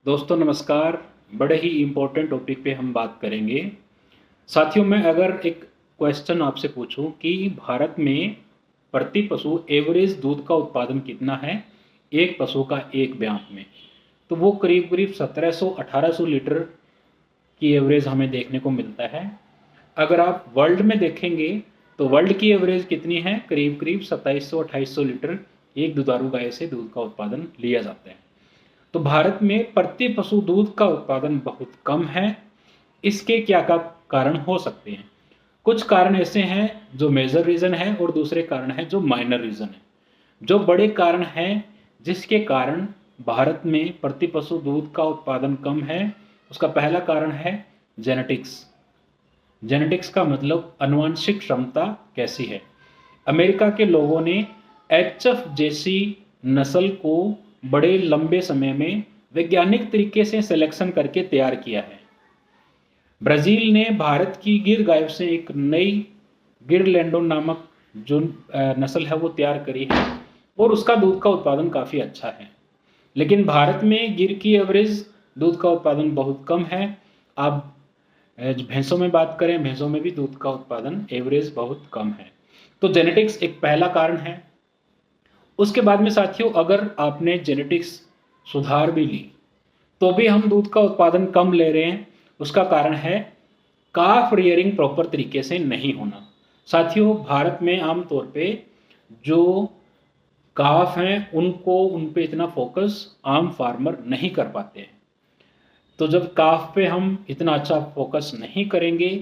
दोस्तों नमस्कार। बड़े ही इम्पोर्टेंट टॉपिक पे हम बात करेंगे। साथियों, मैं अगर एक क्वेश्चन आपसे पूछूं कि भारत में प्रति पशु एवरेज दूध का उत्पादन कितना है एक पशु का एक ब्यात में, तो वो करीब करीब 1700-1800 लीटर की एवरेज हमें देखने को मिलता है। अगर आप वर्ल्ड में देखेंगे तो वर्ल्ड की एवरेज कितनी है, करीब करीब 2700-2800 लीटर एक दुधारू गाय से दूध का उत्पादन लिया जाता है। तो भारत में प्रति पशु दूध का उत्पादन बहुत कम है। इसके क्या क्या कारण हो सकते हैं? कुछ कारण ऐसे हैं जो मेजर रीजन है और दूसरे कारण है जो माइनर रीजन है। जो बड़े कारण हैं जिसके कारण भारत में प्रति पशु दूध का उत्पादन कम है, उसका पहला कारण है जेनेटिक्स। जेनेटिक्स का मतलब आनुवंशिक क्षमता कैसी है। अमेरिका के लोगों ने एचएफ जैसी नस्ल को बड़े लंबे समय में वैज्ञानिक तरीके से सिलेक्शन करके तैयार किया है। ब्राजील ने भारत की गिर गाय से एक नई गिर लैंडो नामक जो नस्ल है वो तैयार करी है और उसका दूध का उत्पादन काफ़ी अच्छा है। लेकिन भारत में गिर की एवरेज दूध का उत्पादन बहुत कम है। आप भैंसों में बात करें, भैंसों में भी दूध का उत्पादन एवरेज बहुत कम है। तो जेनेटिक्स एक पहला कारण है। उसके बाद में साथियों, अगर आपने जेनेटिक्स सुधार भी ली तो भी हम दूध का उत्पादन कम ले रहे हैं। उसका कारण है काफ रियरिंग प्रॉपर तरीके से नहीं होना। साथियों, भारत में आमतौर पे जो काफ हैं उनको उन पे इतना फोकस आम फार्मर नहीं कर पाते हैं। तो जब काफ पे हम इतना अच्छा फोकस नहीं करेंगे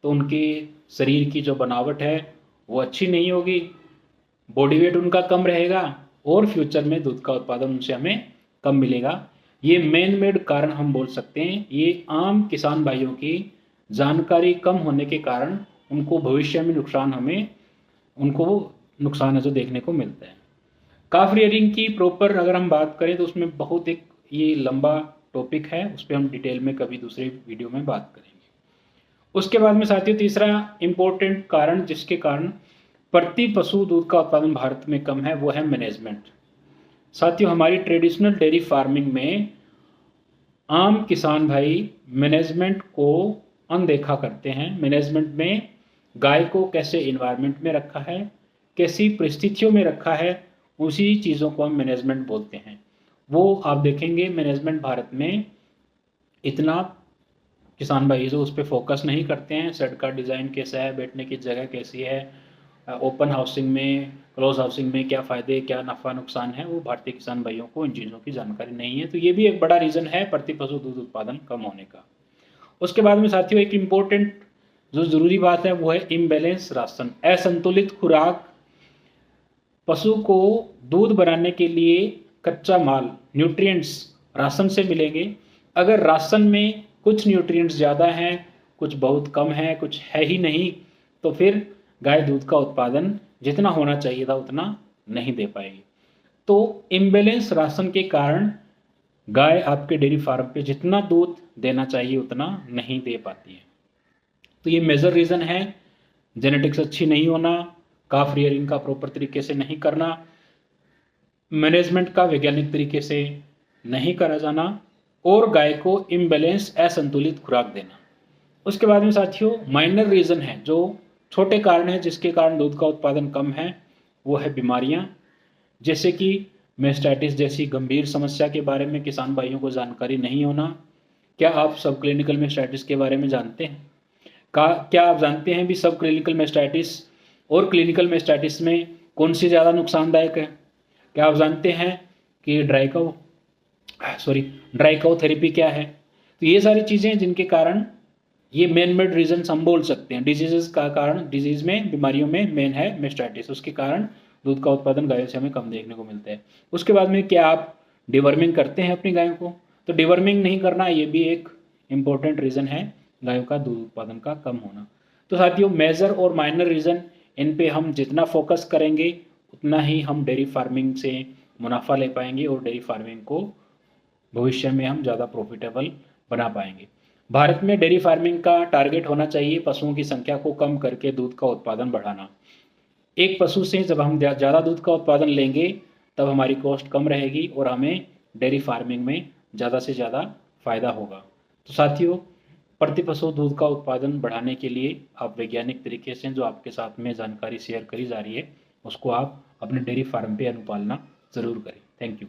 तो उनके शरीर की जो बनावट है वो अच्छी नहीं होगी, बॉडी वेट उनका कम रहेगा और फ्यूचर में दूध का उत्पादन उनसे हमें कम मिलेगा। ये मैन मेड कारण हम बोल सकते हैं। ये आम किसान भाइयों की जानकारी कम होने के कारण उनको भविष्य में उनको नुकसान है जो देखने को मिलता है। काफ रियरिंग की प्रॉपर अगर हम बात करें तो उसमें बहुत एक ये लंबा टॉपिक है, उस पर हम डिटेल में कभी दूसरे वीडियो में बात करेंगे। उसके बाद में साथियों, तीसरा इंपॉर्टेंट कारण जिसके कारण प्रति पशु दूध का उत्पादन भारत में कम है वो है मैनेजमेंट। साथियों, हमारी ट्रेडिशनल डेयरी फार्मिंग में आम किसान भाई मैनेजमेंट को अनदेखा करते हैं। मैनेजमेंट में गाय को कैसे इन्वायरमेंट में रखा है, कैसी परिस्थितियों में रखा है, उसी चीज़ों को हम मैनेजमेंट बोलते हैं। वो आप देखेंगे मैनेजमेंट भारत में इतना किसान भाई जो उस पर फोकस नहीं करते हैं। शेड का डिज़ाइन कैसा है, बैठने की जगह कैसी है, ओपन हाउसिंग में, क्लोज हाउसिंग में क्या फ़ायदे क्या नफ़ा नुकसान है, वो भारतीय किसान भाइयों को इन चीज़ों की जानकारी नहीं है। तो ये भी एक बड़ा रीज़न है प्रति पशु दूध उत्पादन कम होने का। उसके बाद में साथियों, एक इम्पोर्टेंट जो ज़रूरी बात है वो है इम्बैलेंस राशन। असंतुलित खुराक पशु को दूध बनाने के लिए कच्चा माल न्यूट्रिएंट्स राशन से मिलेंगे। अगर राशन में कुछ न्यूट्रिएंट्स ज़्यादा हैं, कुछ बहुत कम है, कुछ है ही नहीं, तो फिर गाय दूध का उत्पादन जितना होना चाहिए था उतना नहीं दे पाएगी। तो इम्बैलेंस राशन के कारण गाय आपके डेयरी फार्म पे जितना दूध देना चाहिए उतना नहीं दे पाती है। तो ये मेजर रीज़न है। जेनेटिक्स अच्छी नहीं होना, काफ रियरिंग का प्रॉपर तरीके से नहीं करना, मैनेजमेंट का वैज्ञानिक तरीके से नहीं करा जाना और गाय को इम्बैलेंस असंतुलित खुराक देना। उसके बाद में साथियों, माइनर रीज़न है जो छोटे कारण हैं जिसके कारण दूध का उत्पादन कम है, वो है बीमारियां, जैसे कि मेस्टाइटिस जैसी गंभीर समस्या के बारे में किसान भाइयों को जानकारी नहीं होना। क्या आप सब क्लिनिकल मेस्टाइटिस के बारे में जानते हैं? क्या आप जानते हैं भी सब क्लिनिकल मेस्टाइटिस और क्लिनिकल मेस्टाइटिस में कौन सी ज़्यादा नुकसानदायक है? क्या आप जानते हैं कि ड्राई काउ थेरेपी क्या है? तो ये सारी चीज़ें जिनके कारण ये मेन मेड रीजन हम बोल सकते हैं। डिजीजेस का कारण, डिजीज में, बीमारियों में मेन है मेस्टाइटिस, उसके कारण दूध का उत्पादन गायों से हमें कम देखने को मिलता है। उसके बाद में क्या आप डिवर्मिंग करते हैं अपनी गायों को? तो डिवर्मिंग नहीं करना ये भी एक इम्पोर्टेंट रीज़न है गायों का दूध उत्पादन का कम होना। तो साथियों, मेजर और माइनर रीज़न, इन पे हम जितना फोकस करेंगे उतना ही हम डेयरी फार्मिंग से मुनाफा ले पाएंगे और डेयरी फार्मिंग को भविष्य में हम ज़्यादा प्रॉफिटेबल बना पाएंगे। भारत में डेयरी फार्मिंग का टारगेट होना चाहिए पशुओं की संख्या को कम करके दूध का उत्पादन बढ़ाना। एक पशु से जब हम ज़्यादा दूध का उत्पादन लेंगे तब हमारी कॉस्ट कम रहेगी और हमें डेयरी फार्मिंग में ज़्यादा से ज़्यादा फ़ायदा होगा। तो साथियों, प्रति पशु दूध का उत्पादन बढ़ाने के लिए आप वैज्ञानिक तरीके से जो आपके साथ में जानकारी शेयर करी जा रही है, उसको आप अपने डेयरी फार्म पे अनुपालना ज़रूर करें। Thank you.